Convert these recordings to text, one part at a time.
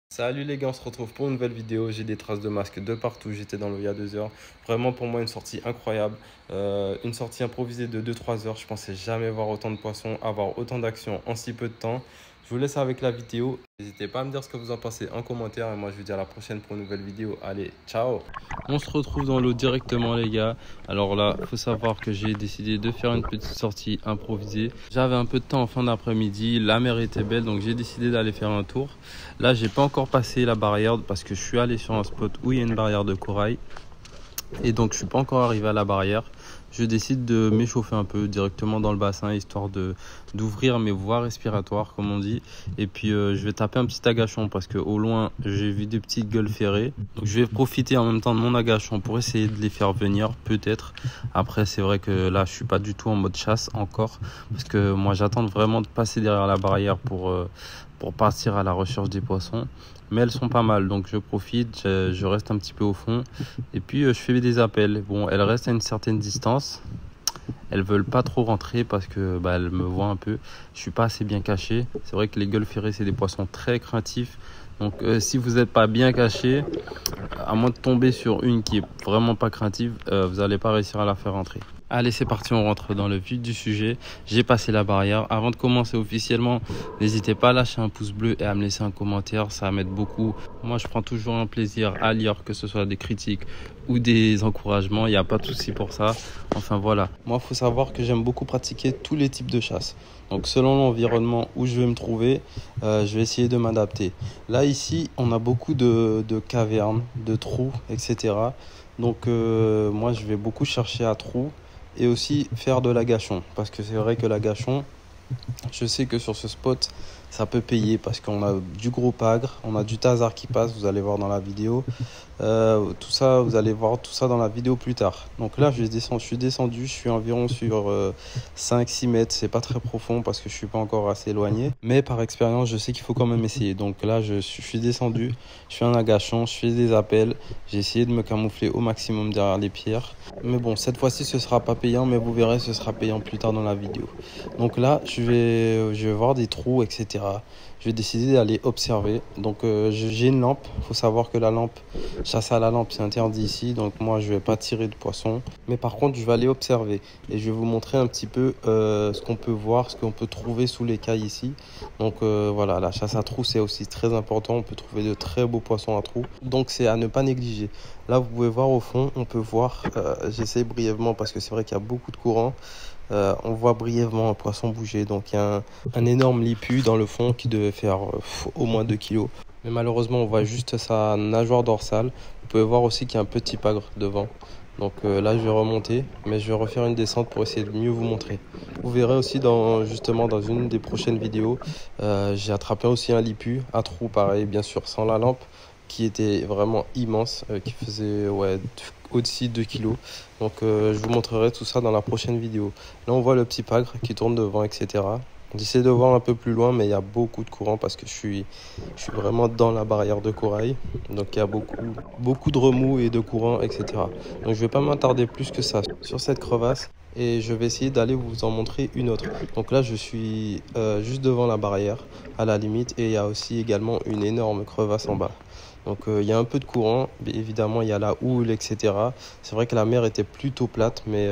Salut les gars, on se retrouve pour une nouvelle vidéo. J'ai des traces de masque de partout. J'étais dans l'eau il y a 2 heures. Vraiment pour moi une sortie incroyable. Une sortie improvisée de 2-3 heures. Je pensais jamais voir autant de poissons, avoir autant d'action en si peu de temps. Je vous laisse avec la vidéo. N'hésitez pas à me dire ce que vous en pensez en commentaire. Et moi je vous dis à la prochaine pour une nouvelle vidéo. Allez, ciao. On se retrouve dans l'eau directement les gars. Alors là, faut savoir que j'ai décidé de faire une petite sortie improvisée. J'avais un peu de temps en fin d'après-midi. La mer était belle donc j'ai décidé d'aller faire un tour. Là, j'ai pas encore passé la barrière parce que je suis allé sur un spot où il y a une barrière de corail. Et donc, je suis pas encore arrivé à la barrière. Je décide de m'échauffer un peu directement dans le bassin, histoire d'ouvrir mes voies respiratoires, comme on dit. Et puis, je vais taper un petit agachon parce que au loin, j'ai vu des petites gueules ferrées. Donc, je vais profiter en même temps de mon agachon pour essayer de les faire venir, peut-être. Après, c'est vrai que là, je suis pas du tout en mode chasse encore. Parce que moi, j'attends vraiment de passer derrière la barrière pour partir à la recherche des poissons. Mais elles sont pas mal, donc je profite, je reste un petit peu au fond. Et puis je fais des appels. Bon, elles restent à une certaine distance. Elles veulent pas trop rentrer parce que elles me voient un peu. Je suis pas assez bien caché. C'est vrai que les gueules ferrées, c'est des poissons très craintifs. Donc si vous n'êtes pas bien caché, à moins de tomber sur une qui est vraiment pas craintive, vous n'allez pas réussir à la faire rentrer. Allez, c'est parti, on rentre dans le vif du sujet. J'ai passé la barrière. Avant de commencer officiellement, n'hésitez pas à lâcher un pouce bleu et à me laisser un commentaire, ça m'aide beaucoup. Moi, je prends toujours un plaisir à lire, que ce soit des critiques ou des encouragements, il n'y a pas de souci pour ça. Enfin voilà. Moi, il faut savoir que j'aime beaucoup pratiquer tous les types de chasse. Donc selon l'environnement où je vais me trouver, je vais essayer de m'adapter. Là, ici, on a beaucoup de cavernes, de trous, etc. Donc moi, je vais beaucoup chercher à trous et aussi faire de l'agachon. Parce que c'est vrai que l'agachon, je sais que sur ce spot, ça peut payer parce qu'on a du gros pagre, on a du tasard qui passe, vous allez voir dans la vidéo. Tout ça, vous allez voir tout ça dans la vidéo plus tard. Donc là, je suis descendu, je suis environ sur 5-6 mètres. C'est pas très profond parce que je suis pas encore assez éloigné. Mais par expérience, je sais qu'il faut quand même essayer. Donc là, je suis descendu, je fais un agachon, je fais des appels. J'ai essayé de me camoufler au maximum derrière les pierres. Mais bon, cette fois-ci, ce sera pas payant, mais vous verrez, ce sera payant plus tard dans la vidéo. Donc là, je vais voir des trous, etc. Je vais décider d'aller observer. Donc j'ai une lampe. Il faut savoir que la lampe, chasse à la lampe, c'est interdit ici. Donc moi, je vais pas tirer de poisson. Mais par contre, je vais aller observer. Et je vais vous montrer un petit peu ce qu'on peut voir, ce qu'on peut trouver sous les cailles ici. Donc voilà, la chasse à trous, c'est aussi très important. On peut trouver de très beaux poissons à trous. Donc c'est à ne pas négliger. Là, vous pouvez voir au fond, on peut voir, j'essaie brièvement parce que c'est vrai qu'il y a beaucoup de courant. On voit brièvement un poisson bouger. Donc il y a un énorme lipu dans le fond qui devait faire au moins 2 kilos. Mais malheureusement, on voit juste sa nageoire dorsale. Vous pouvez voir aussi qu'il y a un petit pagre devant. Donc là, je vais remonter, mais je vais refaire une descente pour essayer de mieux vous montrer. Vous verrez aussi justement dans une des prochaines vidéos, j'ai attrapé aussi un lipu à trous, pareil, bien sûr, sans la lampe, qui était vraiment immense, qui faisait au-dessus de 2 kilos. Donc je vous montrerai tout ça dans la prochaine vidéo. Là, on voit le petit pagre qui tourne devant, etc. J'essaie de voir un peu plus loin, mais il y a beaucoup de courant parce que je suis vraiment dans la barrière de corail. Donc il y a beaucoup de remous et de courant, etc. Donc je vais pas m'attarder plus que ça sur cette crevasse et je vais essayer d'aller vous en montrer une autre. Donc là, je suis juste devant la barrière, à la limite, et il y a aussi également une énorme crevasse en bas. Donc il y a un peu de courant, mais évidemment il y a la houle, etc. C'est vrai que la mer était plutôt plate, mais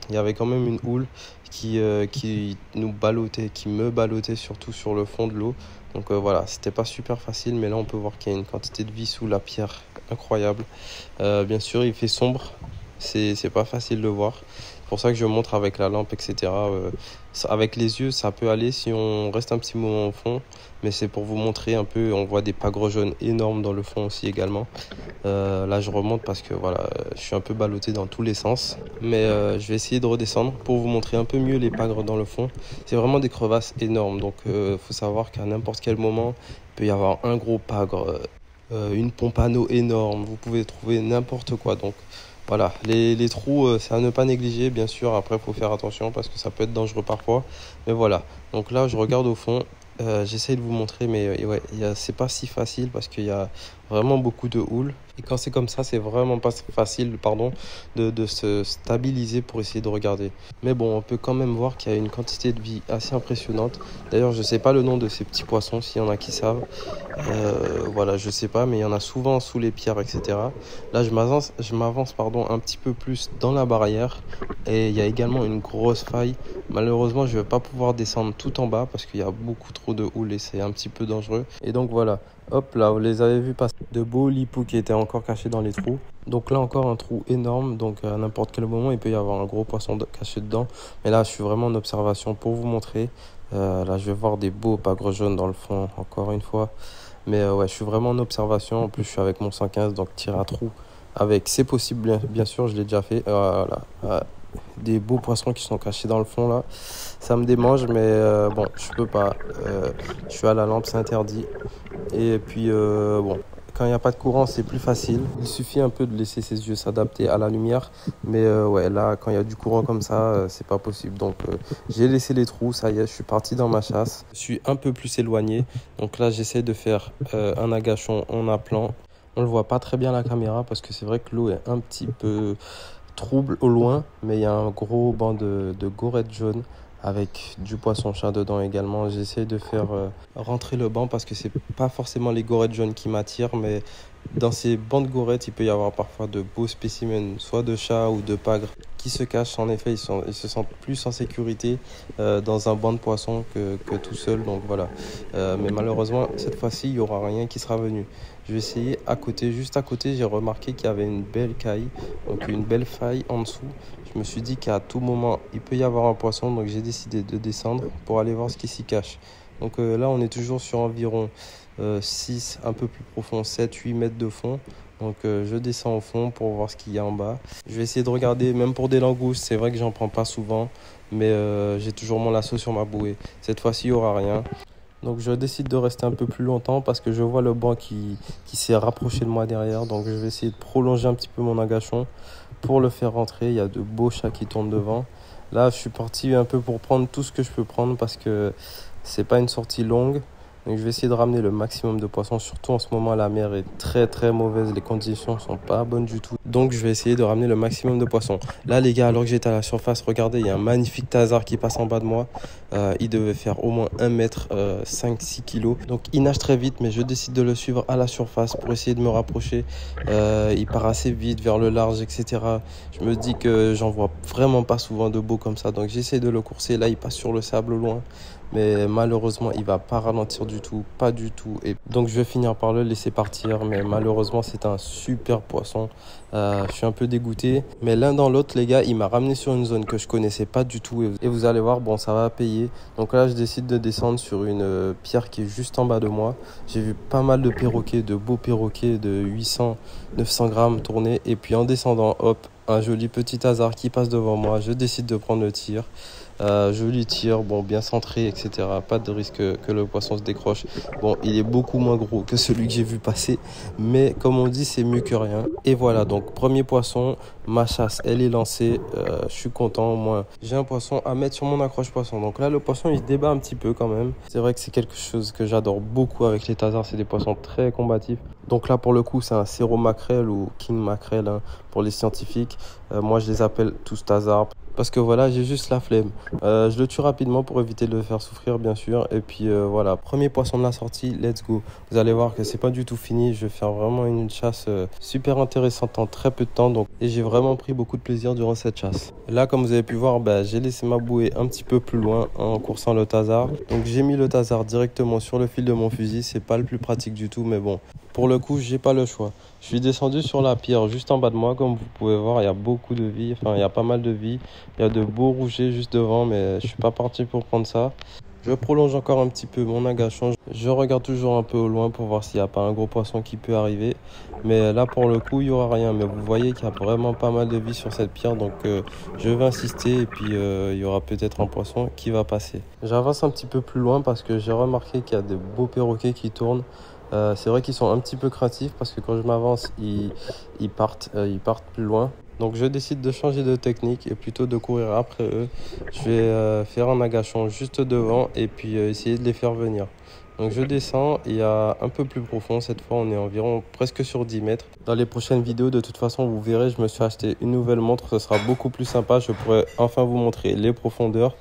il y avait quand même une houle qui nous ballottait, qui me ballottait surtout sur le fond de l'eau. Donc voilà, c'était pas super facile, mais là on peut voir qu'il y a une quantité de vie sous la pierre incroyable. Bien sûr, il fait sombre, c'est pas facile de voir. C'est pour ça que je montre avec la lampe, etc. Avec les yeux, ça peut aller si on reste un petit moment au fond, mais c'est pour vous montrer un peu. On voit des pagres jaunes énormes dans le fond aussi également. Là, je remonte parce que voilà, je suis un peu ballotté dans tous les sens, mais je vais essayer de redescendre pour vous montrer un peu mieux les pagres dans le fond. C'est vraiment des crevasses énormes, donc faut savoir qu'à n'importe quel moment, il peut y avoir un gros pagre, une pompano énorme. Vous pouvez trouver n'importe quoi, donc. Voilà, les trous, c'est à ne pas négliger, bien sûr. Après, il faut faire attention parce que ça peut être dangereux parfois. Mais voilà, donc là, je regarde au fond. J'essaie de vous montrer, mais ouais, c'est pas si facile parce qu'il y a vraiment beaucoup de houle. Et quand c'est comme ça, c'est vraiment pas facile, pardon, de se stabiliser pour essayer de regarder. Mais bon, on peut quand même voir qu'il y a une quantité de vie assez impressionnante. D'ailleurs, je sais pas le nom de ces petits poissons, s'il y en a qui savent. Voilà, je sais pas, mais il y en a souvent sous les pierres, etc. Là, je m'avance, pardon, un petit peu plus dans la barrière. Et il y a également une grosse faille. Malheureusement, je vais pas pouvoir descendre tout en bas parce qu'il y a beaucoup trop de houle et c'est un petit peu dangereux. Et donc voilà. Hop là, vous les avez vus passer de beaux lipous qui étaient encore cachés dans les trous. Donc là encore un trou énorme, donc à n'importe quel moment il peut y avoir un gros poisson caché dedans. Mais là je suis vraiment en observation pour vous montrer. Là je vais voir des beaux pagres jaunes dans le fond encore une fois. Mais ouais, je suis vraiment en observation. En plus je suis avec mon 115, donc tirer à trou avec, c'est possible bien sûr, je l'ai déjà fait. Voilà. Des beaux poissons qui sont cachés dans le fond là, ça me démange, mais bon, je peux pas, je suis à la lampe, c'est interdit. Et puis bon, quand il n'y a pas de courant, c'est plus facile, il suffit un peu de laisser ses yeux s'adapter à la lumière. Mais ouais, là quand il y a du courant comme ça, c'est pas possible. Donc j'ai laissé les trous, ça y est, je suis parti dans ma chasse, je suis un peu plus éloigné. Donc là j'essaie de faire un agachon en appelant. On le voit pas très bien à la caméra parce que c'est vrai que l'eau est un petit peu trouble au loin, mais il y a un gros banc de gorettes jaunes avec du poisson-chat dedans également. J'essaie de faire rentrer le banc parce que c'est pas forcément les gorettes jaunes qui m'attirent, mais dans ces bancs de gorettes, il peut y avoir parfois de beaux spécimens, soit de chats ou de pagres, qui se cachent. En effet, ils se sentent plus en sécurité dans un banc de poissons que tout seul. Donc voilà. Mais malheureusement, cette fois-ci, il n'y aura rien qui sera venu. Je vais essayer à côté, juste à côté, j'ai remarqué qu'il y avait une belle caille, donc une belle faille en dessous. Je me suis dit qu'à tout moment, il peut y avoir un poisson, donc j'ai décidé de descendre pour aller voir ce qui s'y cache. Donc là, on est toujours sur environ 6, un peu plus profond, 7, 8 mètres de fond. Donc je descends au fond pour voir ce qu'il y a en bas. Je vais essayer de regarder, même pour des langoustes, c'est vrai que j'en prends pas souvent, mais j'ai toujours mon lasso sur ma bouée. Cette fois-ci, il n'y aura rien. Donc je décide de rester un peu plus longtemps parce que je vois le banc qui s'est rapproché de moi derrière. Donc je vais essayer de prolonger un petit peu mon agachon pour le faire rentrer. Il y a de beaux chats qui tournent devant. Là, je suis parti un peu pour prendre tout ce que je peux prendre parce que c'est pas une sortie longue. Donc je vais essayer de ramener le maximum de poissons. Surtout en ce moment, la mer est très très mauvaise. Les conditions sont pas bonnes du tout. Donc je vais essayer de ramener le maximum de poissons. Là les gars, alors que j'étais à la surface, regardez, il y a un magnifique thasard qui passe en bas de moi. Il devait faire au moins 1 mètre, 5-6 kilos. Donc il nage très vite, mais je décide de le suivre à la surface pour essayer de me rapprocher. Il part assez vite vers le large, etc. Je me dis que j'en vois vraiment pas souvent de beaux comme ça. Donc j'essaie de le courser. Là il passe sur le sable au loin. Mais malheureusement, il va pas ralentir du tout, pas du tout. Et donc, je vais finir par le laisser partir. Mais malheureusement, c'est un super poisson. Je suis un peu dégoûté. Mais l'un dans l'autre, les gars, il m'a ramené sur une zone que je connaissais pas du tout. Et vous allez voir, bon, ça va payer. Donc là, je décide de descendre sur une pierre qui est juste en bas de moi. J'ai vu pas mal de perroquets, de beaux perroquets de 800, 900 grammes tourner. Et puis en descendant, hop, un joli petit hasard qui passe devant moi. Je décide de prendre le tir. Joli tir, bon, bien centré, etc. Pas de risque que le poisson se décroche. Bon, il est beaucoup moins gros que celui que j'ai vu passer, mais comme on dit, c'est mieux que rien. Et voilà, donc premier poisson, ma chasse, elle est lancée. Je suis content, au moins j'ai un poisson à mettre sur mon accroche poisson. Donc là, le poisson, il se débat un petit peu quand même. C'est vrai que c'est quelque chose que j'adore beaucoup avec les thasards. C'est des poissons très combatifs. Donc là, pour le coup, c'est un Cero mackerel ou king mackerel hein, pour les scientifiques. Moi, je les appelle tous thasards. Parce que voilà, j'ai juste la flemme. Je le tue rapidement pour éviter de le faire souffrir, bien sûr. Et puis voilà, premier poisson de la sortie, let's go. Vous allez voir que c'est pas du tout fini. Je vais faire vraiment une chasse super intéressante en très peu de temps. Donc, et j'ai vraiment pris beaucoup de plaisir durant cette chasse. Là, comme vous avez pu voir, j'ai laissé ma bouée un petit peu plus loin en coursant le thasard. Donc j'ai mis le thasard directement sur le fil de mon fusil. C'est pas le plus pratique du tout, mais bon. Pour le coup, j'ai pas le choix. Je suis descendu sur la pierre juste en bas de moi. Comme vous pouvez voir, il y a beaucoup de vie. Enfin, il y a pas mal de vie. Il y a de beaux rougets juste devant, mais je suis pas parti pour prendre ça. Je prolonge encore un petit peu mon agachon. Je regarde toujours un peu au loin pour voir s'il n'y a pas un gros poisson qui peut arriver. Mais là, pour le coup, il n'y aura rien. Mais vous voyez qu'il y a vraiment pas mal de vie sur cette pierre. Donc, je vais insister et puis il y aura peut-être un poisson qui va passer. J'avance un petit peu plus loin parce que j'ai remarqué qu'il y a de beaux perroquets qui tournent. C'est vrai qu'ils sont un petit peu craintifs parce que quand je m'avance, ils partent plus loin. Donc je décide de changer de technique et plutôt de courir après eux. Je vais faire un agachon juste devant et puis essayer de les faire venir. Donc je descends, il y a un peu plus profond, cette fois on est environ presque sur 10 mètres. Dans les prochaines vidéos, de toute façon, vous verrez, je me suis acheté une nouvelle montre, ce sera beaucoup plus sympa, je pourrai enfin vous montrer les profondeurs.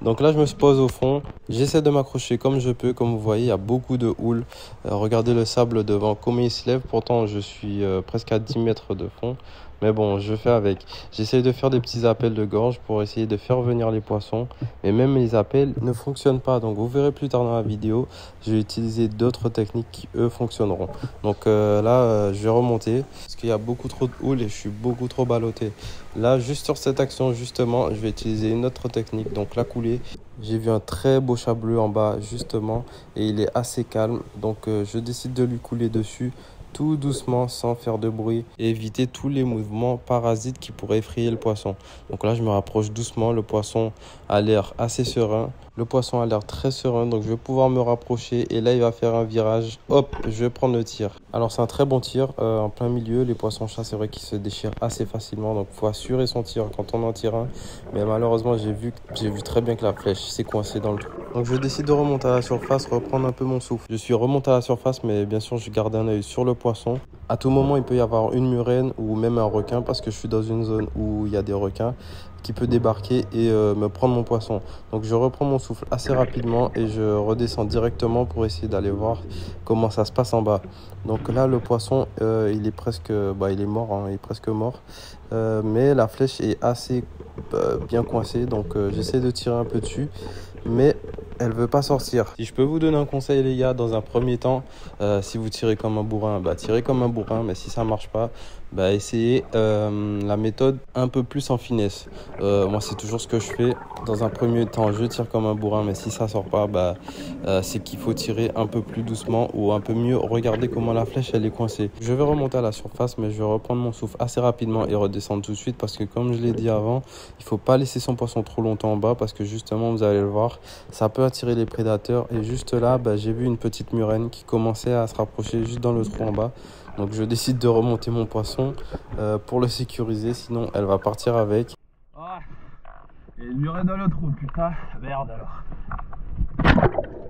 Donc là, je me pose au fond, j'essaie de m'accrocher comme je peux. Comme vous voyez, il y a beaucoup de houle. Regardez le sable devant, comment il se lève. Pourtant, je suis presque à 10 mètres de fond. Mais bon, je fais avec. J'essaie de faire des petits appels de gorge pour essayer de faire venir les poissons. Mais même les appels ne fonctionnent pas. Donc vous verrez plus tard dans la vidéo, je vais utiliser d'autres techniques qui, eux, fonctionneront. Donc là, je vais remonter parce qu'il y a beaucoup trop de houle et je suis beaucoup trop ballotté. Là, juste sur cette action, justement, je vais utiliser une autre technique. Donc la coulée. J'ai vu un très beau chat bleu en bas, justement. Et il est assez calme. Donc je décide de lui couler dessus, tout doucement, sans faire de bruit, et éviter tous les mouvements parasites qui pourraient effrayer le poisson. Donc là, je me rapproche doucement. Le poisson a l'air assez serein. Le poisson a l'air très serein, donc je vais pouvoir me rapprocher. Et là, il va faire un virage. Hop, je vais prendre le tir. Alors, c'est un très bon tir en plein milieu. Les poissons-chats, c'est vrai qu'ils se déchirent assez facilement. Donc, il faut assurer son tir quand on en tire un. Mais malheureusement, j'ai vu très bien que la flèche s'est coincée dans le trou. Donc, je décide de remonter à la surface, reprendre un peu mon souffle. Je suis remonté à la surface, mais bien sûr, je garde un œil sur le poisson. À tout moment, il peut y avoir une murène ou même un requin parce que je suis dans une zone où il y a des requins qui peut débarquer et me prendre mon poisson. Donc je reprends mon souffle assez rapidement et je redescends directement pour essayer d'aller voir comment ça se passe en bas. Donc là, le poisson, il est presque, il est mort, hein, il est presque mort. Mais la flèche est assez bien coincée, donc j'essaie de tirer un peu dessus. Mais elle veut pas sortir. Si je peux vous donner un conseil, les gars, dans un premier temps, si vous tirez comme un bourrin, tirez comme un bourrin. Mais si ça marche pas, essayez la méthode un peu plus en finesse. Moi, c'est toujours ce que je fais. Dans un premier temps, je tire comme un bourrin, mais si ça sort pas, c'est qu'il faut tirer un peu plus doucement ou un peu mieux. Regardez comment la flèche elle est coincée. Je vais remonter à la surface, mais je vais reprendre mon souffle assez rapidement et redescendre tout de suite parce que, comme je l'ai dit avant, il faut pas laisser son poisson trop longtemps en bas parce que justement, vous allez le voir, ça peut attirer les prédateurs. Et juste là, j'ai vu une petite murène qui commençait à se rapprocher juste dans le trou en bas. Donc je décide de remonter mon poisson pour le sécuriser, sinon elle va partir avec. Ah, il y a une murène dans le trou, putain, merde alors.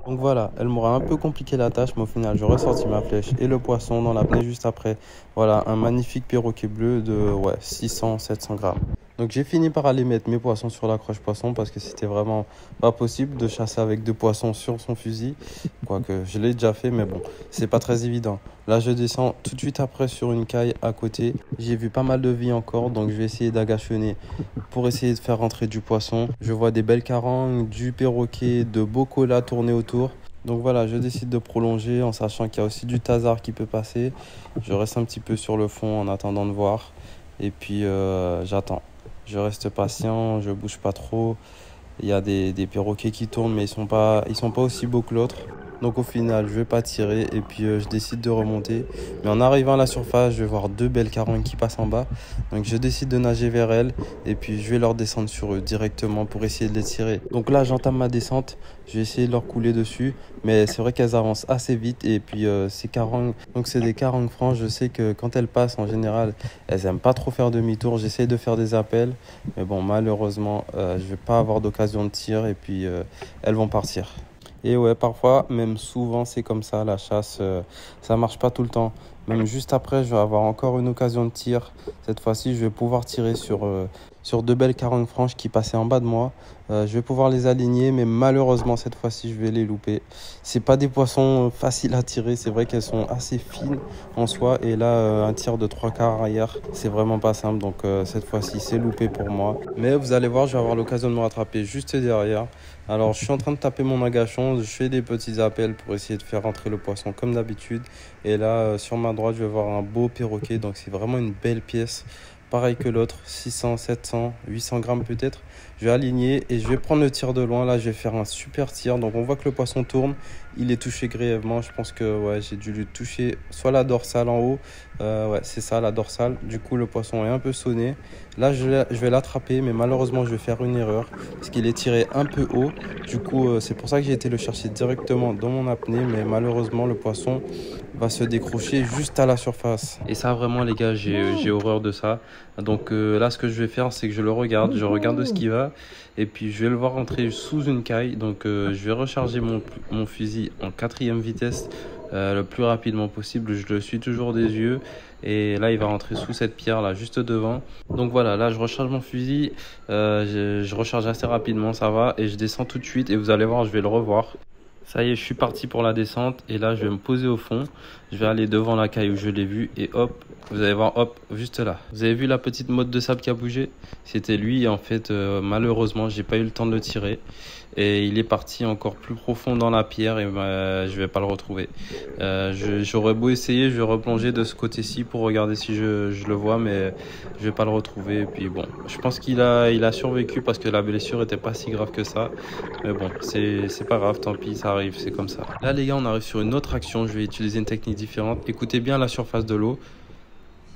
Donc voilà, elle m'aura un peu compliqué la tâche, mais au final, je ressortis ma flèche et le poisson dans l'apnée juste après. Voilà, un magnifique perroquet bleu de 600-700 grammes. Donc j'ai fini par aller mettre mes poissons sur l'accroche poisson parce que c'était vraiment pas possible de chasser avec 2 poissons sur son fusil. Quoique je l'ai déjà fait, mais bon, c'est pas très évident. Là, je descends tout de suite après sur une caille à côté. J'ai vu pas mal de vie encore, donc je vais essayer d'agachonner pour essayer de faire rentrer du poisson. Je vois des belles carangues, du perroquet, de beaux colas tourner autour. Donc voilà, je décide de prolonger en sachant qu'il y a aussi du thasard qui peut passer. Je reste un petit peu sur le fond en attendant de voir. Et puis j'attends. Je reste patient, je bouge pas trop. Il y a des perroquets qui tournent, mais ils sont pas aussi beaux que l'autre. Donc au final, je vais pas tirer et puis je décide de remonter. Mais en arrivant à la surface, je vais voir 2 belles carangues qui passent en bas. Donc je décide de nager vers elles et puis je vais leur descendre sur eux directement pour essayer de les tirer. Donc là, j'entame ma descente. Je vais essayer de leur couler dessus. Mais c'est vrai qu'elles avancent assez vite et puis ces carangues, donc c'est des carangues franches. Je sais que quand elles passent, en général, elles aiment pas trop faire demi-tour. J'essaie de faire des appels. Mais bon, malheureusement, je vais pas avoir d'occasion de tir et puis elles vont partir. Et ouais, parfois, même souvent, c'est comme ça, la chasse, ça marche pas tout le temps. Même juste après, je vais avoir encore une occasion de tir. Cette fois-ci, je vais pouvoir tirer sur 2 belles carangues franches qui passaient en bas de moi. Je vais pouvoir les aligner, mais malheureusement, cette fois-ci, je vais les louper. C'est pas des poissons faciles à tirer. C'est vrai qu'elles sont assez fines en soi. Et là, un tir de 3/4 arrière, c'est vraiment pas simple. Donc, cette fois-ci, c'est loupé pour moi. Mais vous allez voir, je vais avoir l'occasion de me rattraper juste derrière. Alors, je suis en train de taper mon agachon. Je fais des petits appels pour essayer de faire rentrer le poisson comme d'habitude. Et là, sur ma droite, je vais voir un beau perroquet. Donc, c'est vraiment une belle pièce. Pareil que l'autre, 600, 700, 800 grammes peut-être. Je vais aligner et je vais prendre le tir de loin. Là, je vais faire un super tir. Donc, on voit que le poisson tourne. Il est touché grièvement. Je pense que j'ai dû lui toucher soit la dorsale en haut. C'est ça, la dorsale. Du coup, le poisson est un peu sonné. Là, je vais l'attraper, mais malheureusement, je vais faire une erreur parce qu'il est tiré un peu haut. Du coup, c'est pour ça que j'ai été le chercher directement dans mon apnée. Mais malheureusement, le poisson va se décrocher juste à la surface. Et ça, vraiment, les gars, j'ai horreur de ça. Donc là, ce que je vais faire, c'est que je regarde ce qui va. Et puis je vais le voir rentrer sous une caille. Donc je vais recharger mon fusil en 4e vitesse le plus rapidement possible. Je le suis toujours des yeux. Et là il va rentrer sous cette pierre là juste devant. Donc voilà, là je recharge mon fusil. Je recharge assez rapidement, ça va. Et je descends tout de suite et vous allez voir, je vais le revoir. Ça y est, je suis parti pour la descente et là je vais me poser au fond. Je vais aller devant la caille où je l'ai vu et hop, vous allez voir, hop, juste là. Vous avez vu la petite motte de sable qui a bougé? C'était lui et en fait, malheureusement, j'ai pas eu le temps de le tirer. Et il est parti encore plus profond dans la pierre et je vais pas le retrouver. J'aurais beau essayer, je vais replonger de ce côté-ci pour regarder si je le vois, mais je vais pas le retrouver. Et puis bon, je pense qu'il a survécu parce que la blessure était pas si grave que ça. Mais bon, c'est pas grave, tant pis, ça arrive, c'est comme ça. Là les gars, on arrive sur une autre action, je vais utiliser une technique différente. Écoutez bien la surface de l'eau.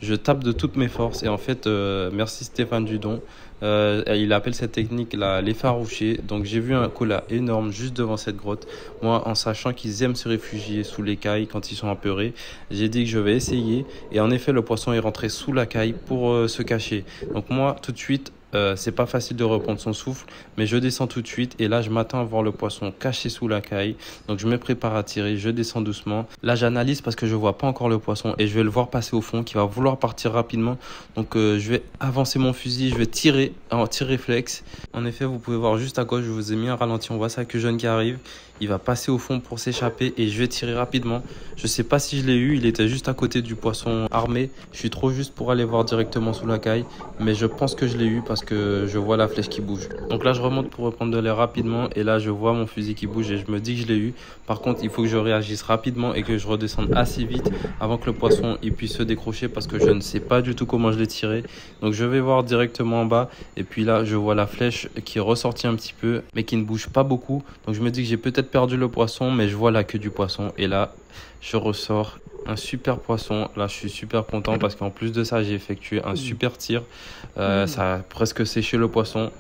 Je tape de toutes mes forces et en fait, merci Stéphane Dudon. Il appelle cette technique l'effaroucher. Donc j'ai vu un koala énorme juste devant cette grotte. Moi, en sachant qu'ils aiment se réfugier sous les cailles quand ils sont apeurés, j'ai dit que je vais essayer. Et en effet, le poisson est rentré sous la caille pour se cacher. Donc moi, tout de suite, c'est pas facile de reprendre son souffle, mais je descends tout de suite et là je m'attends à voir le poisson caché sous la caille. Donc je me prépare à tirer, je descends doucement. Là j'analyse parce que je vois pas encore le poisson et je vais le voir passer au fond qui va vouloir partir rapidement. Donc je vais avancer mon fusil, je vais tirer en tir réflexe. En effet, vous pouvez voir juste à gauche, je vous ai mis un ralenti, on voit ça que jeune qui arrive. Il va passer au fond pour s'échapper et je vais tirer rapidement. Je sais pas si je l'ai eu, il était juste à côté du poisson armé. Je suis trop juste pour aller voir directement sous la caille, mais je pense que je l'ai eu parce que je vois la flèche qui bouge. Donc là je remonte pour reprendre de l'air rapidement et là je vois mon fusil qui bouge et je me dis que je l'ai eu. Par contre il faut que je réagisse rapidement et que je redescende assez vite avant que le poisson il puisse se décrocher parce que je ne sais pas du tout comment je l'ai tiré. Donc je vais voir directement en bas et puis là je vois la flèche qui est ressortie un petit peu mais qui ne bouge pas beaucoup. Donc je me dis que j'ai peut-être perdu le poisson, mais je vois la queue du poisson et là je ressors un super poisson. Là je suis super content parce qu'en plus de ça j'ai effectué un super tir. Ça a presque séché le poisson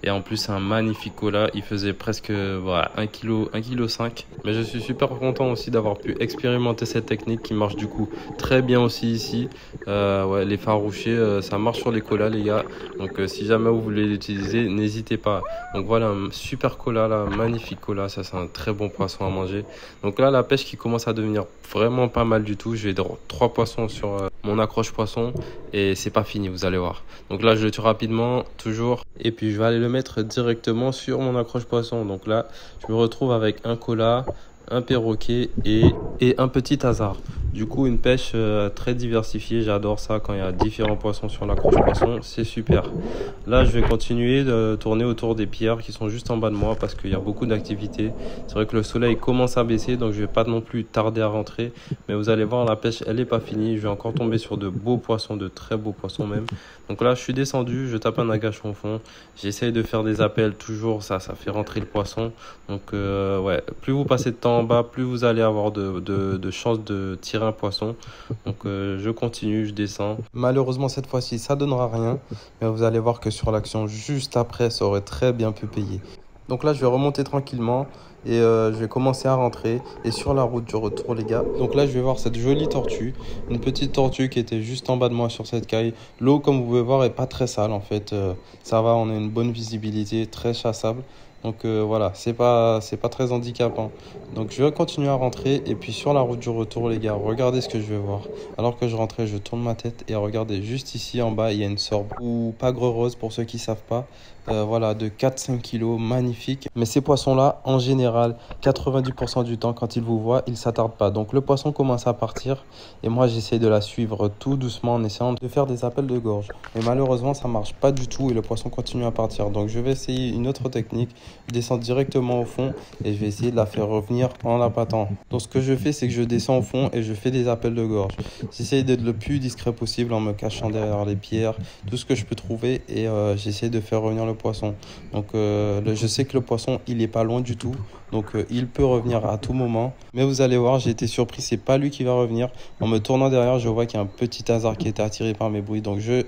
et en plus c'est un magnifique koala. Il faisait presque voilà, 1 kg, 1,5 kg. Mais je suis super content aussi d'avoir pu expérimenter cette technique qui marche du coup très bien aussi ici. Ouais, l'effaroucher ça marche sur les koalas les gars. Donc si jamais vous voulez l'utiliser, n'hésitez pas. Donc voilà un super koala là, magnifique koala. Ça c'est un très bon poisson à manger. Donc là la pêche qui commence à devenir vraiment pas mal du tout. Je vais de 3 poissons sur mon accroche poisson et c'est pas fini, vous allez voir. Donc là je le tue rapidement toujours et puis je vais aller le mettre directement sur mon accroche poisson. Donc là je me retrouve avec un koala, un perroquet et un petit hasard. Du coup une pêche très diversifiée, j'adore ça quand il y a différents poissons sur l'accroche poisson, c'est super. Là je vais continuer de tourner autour des pierres qui sont juste en bas de moi parce qu'il y a beaucoup d'activités. C'est vrai que le soleil commence à baisser donc je vais pas non plus tarder à rentrer, mais vous allez voir la pêche elle est pas finie. Je vais encore tomber sur de beaux poissons, de très beaux poissons même. Donc là je suis descendu, je tape un agachon au fond, j'essaye de faire des appels toujours, ça fait rentrer le poisson. Donc ouais, plus vous passez de temps en bas, plus vous allez avoir de chances de tirer un poisson. Donc je continue, je descends. Malheureusement cette fois-ci ça donnera rien, mais vous allez voir que sur l'action juste après ça aurait très bien pu payer. Donc là je vais remonter tranquillement et je vais commencer à rentrer et sur la route du retour les gars. Donc là je vais voir cette jolie tortue, une petite tortue qui était juste en bas de moi sur cette caille. L'eau comme vous pouvez voir est pas très sale en fait, ça va, on a une bonne visibilité, très chassable. Donc voilà, c'est pas très handicapant. Donc je vais continuer à rentrer et puis sur la route du retour les gars, regardez ce que je vais voir. Alors que je rentrais, je tourne ma tête et regardez juste ici en bas, il y a une sorbe ou pagre rose pour ceux qui savent pas. Voilà, de 4-5 kilos, magnifique. Mais ces poissons-là, en général, 90% du temps, quand ils vous voient, ils ne s'attardent pas. Donc le poisson commence à partir et moi j'essaie de la suivre tout doucement en essayant de faire des appels de gorge. Mais malheureusement, ça marche pas du tout et le poisson continue à partir. Donc je vais essayer une autre technique. Je descends directement au fond et je vais essayer de la faire revenir en la battant. Donc ce que je fais, c'est que je descends au fond et je fais des appels de gorge. J'essaie d'être le plus discret possible en me cachant derrière les pierres, tout ce que je peux trouver et j'essaie de faire revenir le poisson. Donc je sais que le poisson il est pas loin du tout, donc il peut revenir à tout moment, mais vous allez voir, j'ai été surpris, c'est pas lui qui va revenir. En me tournant derrière, je vois qu'il y a un petit hasard qui était attiré par mes bruits, donc je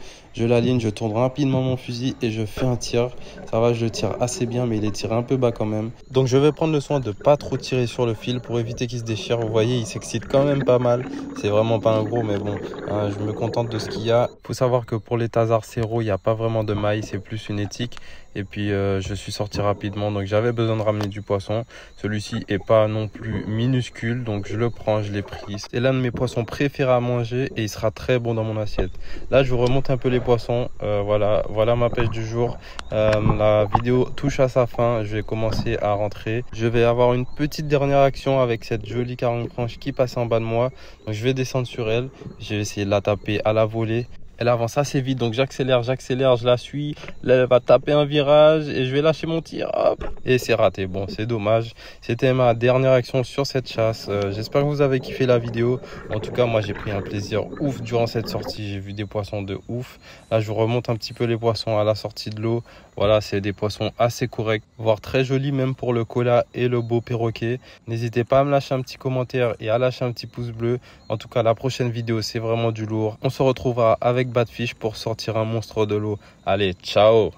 l'aligne, je tourne rapidement mon fusil et je fais un tir. Ça va, je le tire assez bien, mais il est tiré un peu bas quand même. Donc je vais prendre le soin de pas trop tirer sur le fil pour éviter qu'il se déchire. Vous voyez, il s'excite quand même pas mal. C'est vraiment pas un gros, mais bon, je me contente de ce qu'il y a. Faut savoir que pour les tasards céros, il n'y a pas vraiment de maille, c'est plus une éthique. Et puis je suis sorti rapidement, donc j'avais besoin de ramener du poisson. Celui-ci est pas non plus minuscule, donc je le prends, je l'ai pris. C'est l'un de mes poissons préférés à manger et il sera très bon dans mon assiette. Là je vous remonte un peu les poissons. Voilà ma pêche du jour. La vidéo touche à sa fin, je vais commencer à rentrer. Je vais avoir une petite dernière action avec cette jolie carangue franche qui passe en bas de moi. Donc je vais descendre sur elle, je vais essayer de la taper à la volée. Elle avance assez vite, donc j'accélère, je la suis. Là, elle va taper un virage et je vais lâcher mon tir. Hop, et c'est raté. Bon, c'est dommage. C'était ma dernière action sur cette chasse. J'espère que vous avez kiffé la vidéo. En tout cas, moi, j'ai pris un plaisir ouf durant cette sortie. J'ai vu des poissons de ouf. Là, je vous remonte un petit peu les poissons à la sortie de l'eau. Voilà, c'est des poissons assez corrects, voire très jolis même pour le cola et le beau perroquet. N'hésitez pas à me lâcher un petit commentaire et à lâcher un petit pouce bleu. En tout cas, la prochaine vidéo, c'est vraiment du lourd. On se retrouvera avec Badfish pour sortir un monstre de l'eau. Allez, ciao!